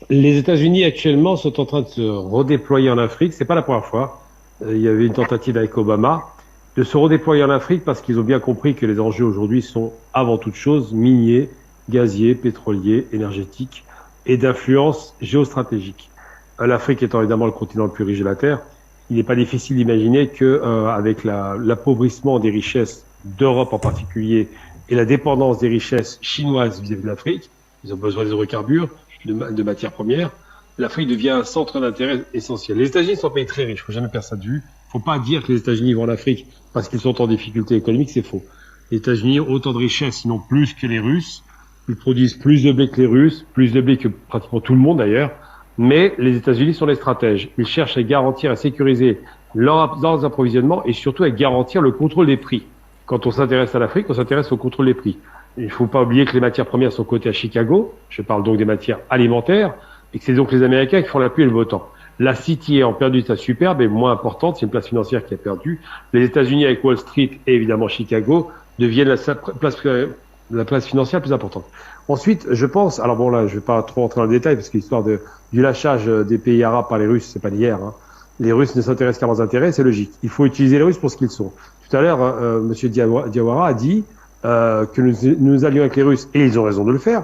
Les États-Unis actuellement sont en train de se redéployer en Afrique. C'est pas la première fois. Il y avait une tentative avec Obama de se redéployer en Afrique parce qu'ils ont bien compris que les enjeux aujourd'hui sont avant toute chose miniers, gaziers, pétroliers, énergétiques et d'influence géostratégique. L'Afrique étant évidemment le continent le plus riche de la Terre, il n'est pas difficile d'imaginer que avec l'appauvrissement des richesses d'Europe en particulier et la dépendance des richesses chinoises vis-à-vis de l'Afrique, ils ont besoin des hydrocarbures, de matières premières, l'Afrique devient un centre d'intérêt essentiel. Les États-Unis sont un pays très riche, faut jamais perdre ça de vue. Faut pas dire que les États-Unis vont en Afrique parce qu'ils sont en difficulté économique, c'est faux. Les États-Unis ont autant de richesses, sinon plus que les Russes. Ils produisent plus de blé que les Russes, plus de blé que pratiquement tout le monde d'ailleurs. Mais les États-Unis sont les stratèges. Ils cherchent à garantir, à sécuriser leurs approvisionnements et surtout à garantir le contrôle des prix. Quand on s'intéresse à l'Afrique, on s'intéresse au contrôle des prix. Il ne faut pas oublier que les matières premières sont cotées à Chicago. Je parle donc des matières alimentaires et que c'est donc les Américains qui font la pluie et le beau temps. La City ayant perdu sa superbe est moins importante, c'est une place financière qui a perdu. Les États-Unis avec Wall Street et évidemment Chicago deviennent la place financière plus importante. Ensuite, je pense, alors bon là, je vais pas trop entrer dans le détail parce que l'histoire du lâchage des pays arabes par les Russes, c'est pas d'hier. Hein. Les Russes ne s'intéressent qu'à leurs intérêts, c'est logique. Il faut utiliser les Russes pour ce qu'ils sont. Tout à l'heure, Monsieur Diawara a dit que nous allions avec les Russes, et ils ont raison de le faire,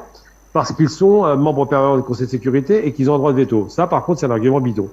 parce qu'ils sont membres permanents du Conseil de sécurité et qu'ils ont un droit de veto. Ça, par contre, c'est un argument bidon.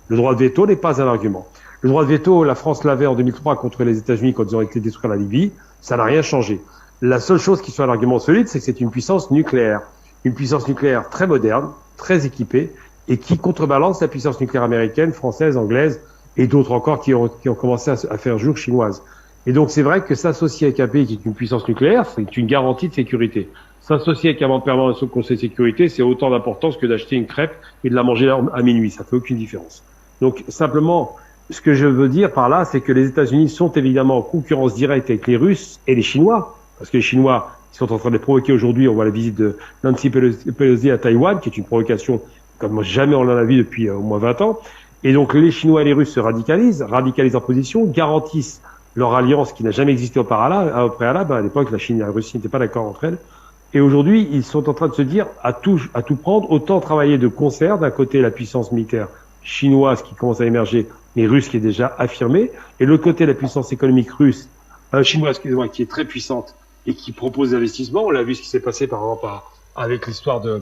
Le droit de veto n'est pas un argument. Le droit de veto, la France l'avait en 2003 contre les États-Unis quand ils ont été détruire la Libye. Ça n'a rien changé. La seule chose qui soit un argument solide, c'est que c'est une puissance nucléaire. Une puissance nucléaire très moderne, très équipée, et qui contrebalance la puissance nucléaire américaine, française, anglaise, et d'autres encore qui ont commencé à faire jour chinoise. Et donc c'est vrai que s'associer avec un pays qui est une puissance nucléaire, c'est une garantie de sécurité. S'associer avec un membre permanent du Conseil de sécurité, c'est autant d'importance que d'acheter une crêpe et de la manger à minuit. Ça fait aucune différence. Donc simplement, ce que je veux dire par là, c'est que les États-Unis sont évidemment en concurrence directe avec les Russes et les Chinois, parce que les Chinois ils sont en train de les provoquer aujourd'hui. On voit la visite de Nancy Pelosi à Taïwan, qui est une provocation comme jamais on en a vu depuis au moins 20 ans. Et donc les Chinois et les Russes se radicalisent en position, garantissent leur alliance qui n'a jamais existé au préalable. À l'époque, la Chine et la Russie n'étaient pas d'accord entre elles. Et aujourd'hui, ils sont en train de se dire à tout prendre, autant travailler de concert. D'un côté, la puissance militaire chinoise qui commence à émerger, mais russe qui est déjà affirmée. Et de l'autre côté, la puissance économique russe, chinoise, excusez-moi, qui est très puissante et qui propose des investissements. On l'a vu ce qui s'est passé par exemple avec l'histoire de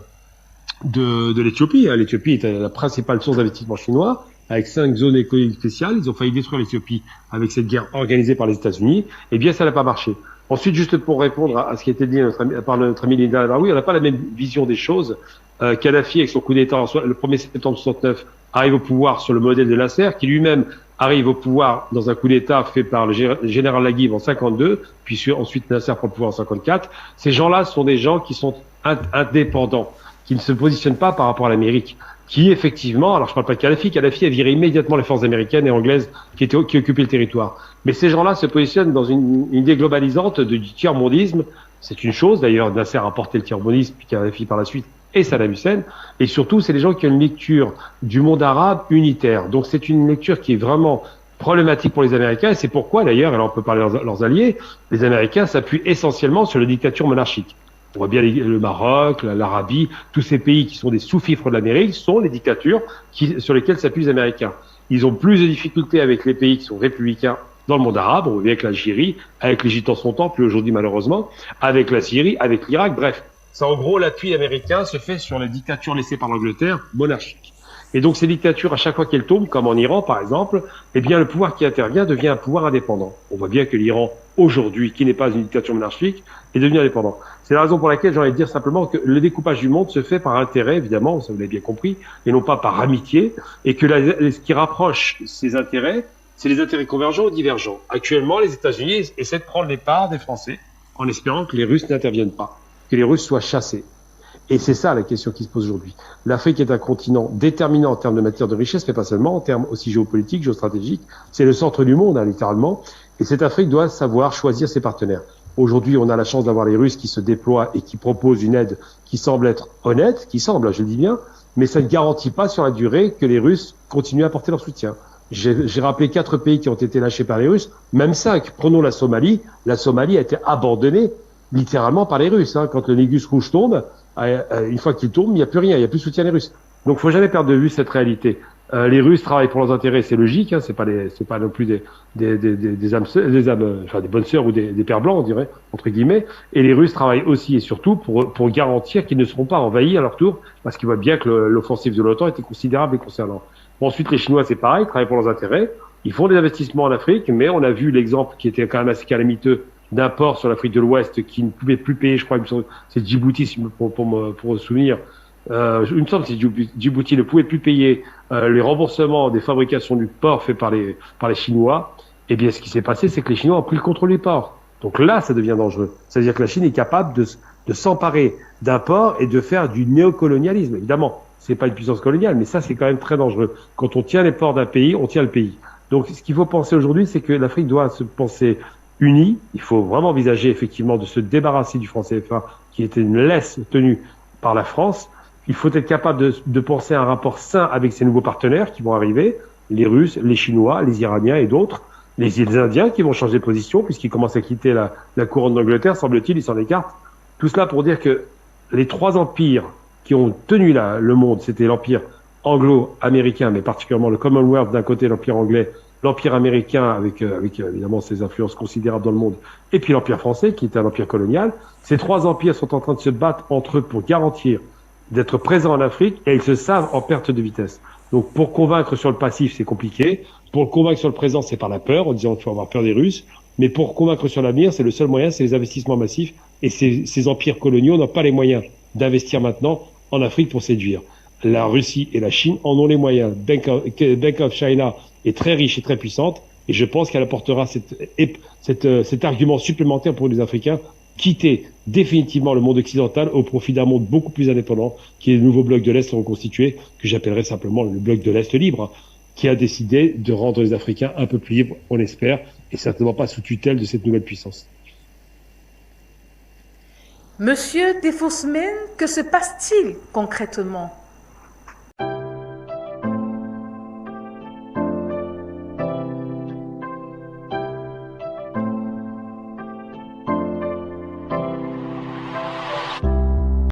l'Éthiopie. L'Éthiopie est la principale source d'investissement chinois, avec 5 zones économiques spéciales. Ils ont failli détruire l'Éthiopie avec cette guerre organisée par les États-Unis. Eh bien, ça n'a pas marché. Ensuite, juste pour répondre à ce qui a été dit par notre ami Linda Alaoui, on n'a pas la même vision des choses. Kadhafi, avec son coup d'État le 1er septembre 69, arrive au pouvoir sur le modèle de Nasser, qui lui-même arrive au pouvoir dans un coup d'État fait par le général Laguive en 52, puis ensuite Nasser prend le pouvoir en 54. Ces gens-là sont des gens qui sont indépendants, qui ne se positionnent pas par rapport à l'Amérique, qui effectivement, alors je parle pas de Kadhafi a viré immédiatement les forces américaines et anglaises qui occupaient le territoire. Mais ces gens-là se positionnent dans une idée globalisante du tiers-mondisme. C'est une chose, d'ailleurs Nasser a porté le tiers-mondisme, puis Kadhafi par la suite, et Saddam Hussein. Et surtout, c'est des gens qui ont une lecture du monde arabe unitaire. Donc c'est une lecture qui est vraiment problématique pour les Américains, et c'est pourquoi d'ailleurs, et là on peut parler de leurs alliés, les Américains s'appuient essentiellement sur les dictatures monarchiques. On voit bien le Maroc, l'Arabie, tous ces pays qui sont des sous-fifres de l'Amérique sont les dictatures sur lesquelles s'appuient les Américains. Ils ont plus de difficultés avec les pays qui sont républicains dans le monde arabe, on voit bien avec l'Algérie, avec l'Égypte en son temps, plus aujourd'hui malheureusement, avec la Syrie, avec l'Irak, bref. Ça, en gros, l'appui américain se fait sur les dictatures laissées par l'Angleterre, monarchiques. Et donc ces dictatures, à chaque fois qu'elles tombent, comme en Iran par exemple, eh bien le pouvoir qui intervient devient un pouvoir indépendant. On voit bien que l'Iran, aujourd'hui, qui n'est pas une dictature monarchique, est devenu indépendant. C'est la raison pour laquelle j'ai envie de dire simplement que le découpage du monde se fait par intérêt, évidemment, ça vous l'avez bien compris, et non pas par amitié, et que ce qui rapproche ces intérêts, c'est les intérêts convergents ou divergents. Actuellement, les États-Unis essaient de prendre les parts des Français en espérant que les Russes n'interviennent pas, que les Russes soient chassés. Et c'est ça la question qui se pose aujourd'hui. L'Afrique est un continent déterminant en termes de matière de richesse, mais pas seulement, en termes aussi géopolitiques, géostratégiques. C'est le centre du monde, littéralement. Et cette Afrique doit savoir choisir ses partenaires. Aujourd'hui, on a la chance d'avoir les Russes qui se déploient et qui proposent une aide qui semble être honnête, qui semble, je le dis bien, mais ça ne garantit pas sur la durée que les Russes continuent à apporter leur soutien. J'ai rappelé 4 pays qui ont été lâchés par les Russes, même 5. Prenons la Somalie. La Somalie a été abandonnée littéralement par les Russes. Quand le Négus rouge tombe, une fois qu'il tombe, il n'y a plus rien, il n'y a plus de soutien des Russes. Donc, faut jamais perdre de vue cette réalité. Les Russes travaillent pour leurs intérêts, c'est logique. Hein, c'est pas non plus enfin des bonnes sœurs ou des pères blancs, on dirait entre guillemets. Et les Russes travaillent aussi et surtout pour garantir qu'ils ne seront pas envahis à leur tour, parce qu'ils voient bien que l'offensive de l'OTAN était considérable et concernant. Bon, ensuite, les Chinois, c'est pareil, ils travaillent pour leurs intérêts. Ils font des investissements en Afrique, mais on a vu l'exemple qui était quand même assez calamiteux d'un port sur l'Afrique de l'Ouest qui ne pouvait plus payer, je crois, c'est Djibouti pour me souvenir. Il me semble que Djibouti ne pouvait plus payer les remboursements des fabrications du port fait par les Chinois. Eh bien, ce qui s'est passé, c'est que les Chinois ont pris le contrôle du port. Donc là, ça devient dangereux. C'est-à-dire que la Chine est capable de s'emparer d'un port et de faire du néocolonialisme. Évidemment, c'est pas une puissance coloniale, mais ça, c'est quand même très dangereux. Quand on tient les ports d'un pays, on tient le pays. Donc, ce qu'il faut penser aujourd'hui, c'est que l'Afrique doit se penser unie. Il faut vraiment envisager, effectivement, de se débarrasser du franc CFA, qui était une laisse tenue par la France. Il faut être capable de penser à un rapport sain avec ces nouveaux partenaires qui vont arriver, les Russes, les Chinois, les Iraniens et d'autres, les Indiens qui vont changer de position puisqu'ils commencent à quitter la couronne d'Angleterre, semble-t-il, ils s'en écartent. Tout cela pour dire que les trois empires qui ont tenu le monde, c'était l'empire anglo-américain, mais particulièrement le Commonwealth d'un côté, l'empire anglais, l'empire américain avec évidemment ses influences considérables dans le monde, et puis l'empire français qui était un empire colonial. Ces trois empires sont en train de se battre entre eux pour garantir d'être présents en Afrique, et ils se savent en perte de vitesse. Donc pour convaincre sur le passif, c'est compliqué. Pour le convaincre sur le présent, c'est par la peur, en disant qu'il faut avoir peur des Russes. Mais pour convaincre sur l'avenir, c'est le seul moyen, c'est les investissements massifs. Et ces empires coloniaux n'ont pas les moyens d'investir maintenant en Afrique pour séduire. La Russie et la Chine en ont les moyens. Bank of China est très riche et très puissante. Et je pense qu'elle apportera cet argument supplémentaire pour les Africains, quitter définitivement le monde occidental au profit d'un monde beaucoup plus indépendant, qui est le nouveau bloc de l'Est reconstitué, que j'appellerais simplement le bloc de l'Est libre, qui a décidé de rendre les Africains un peu plus libres, on l'espère, et certainement pas sous tutelle de cette nouvelle puissance. Monsieur De Vosmijn, que se passe-t-il concrètement